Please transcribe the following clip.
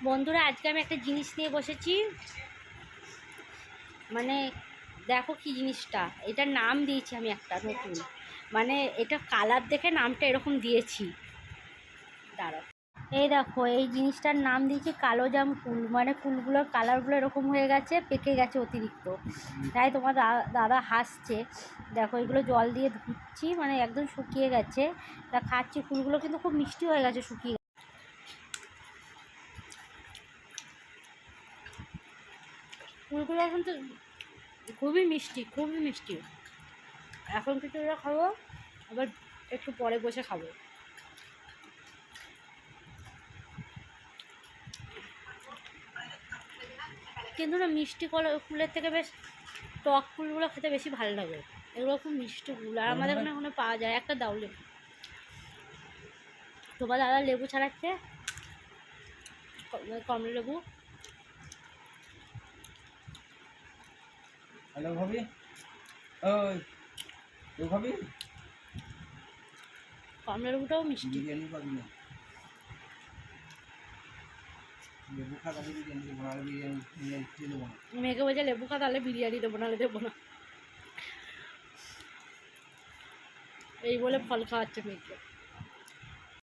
বন্ধুরা আজকে আমি একটা জিনিস নিয়ে বসেছি, মানে দেখো কি জিনিসটা। এটার নাম দিয়েছি আমি একটা নতুন, মানে এটা কালার দেখে নামটা এরকম দিয়েছি। দাঁড়াও, এই দেখো এই জিনিসটার নাম দিয়েছি কালো জাম কুল। মানে কুলগুলোর কালারগুলো এরকম হয়ে গেছে, পেকে গেছে অতিরিক্ত, তাই তোমার দাদা হাসছে। দেখো এগুলো জল দিয়ে ধুচ্ছি, মানে একদম শুকিয়ে গেছে, তা খাচ্ছি। কুলগুলো কিন্তু খুব মিষ্টি হয়ে গেছে শুকিয়ে। কুলগুলো এখন তো খুবই মিষ্টি, খুবই মিষ্টি। এখন কিছুটা খাবো, আবার একটু পরে বসে খাবো। কিন্তু না, মিষ্টি কুলের থেকে বেশ টক কুলগুলো খেতে বেশি ভালো লাগে। এগুলো খুব মিষ্টি কুল, আর আমাদের এখানে পাওয়া যায়। একটা দাও লেবু। তোমার দাদা লেবু ছাড়াচ্ছে, কমলা লেবু। হ্যালো ভাবি, ওই ও ভাবি, কমলা লেবুটাও মিষ্টি। বিরিয়ানি পাবি না? লেবু খা, তাহলে বিরিয়ানি দেবো না, বিরিয়ানি দেবো না। মেয়েকে বলছে লেবু খা, তাহলে বিরিয়ানি দেবো, নাহলে দেবো না। এই বলে ফল খাওয়াচ্ছে মেয়েকে।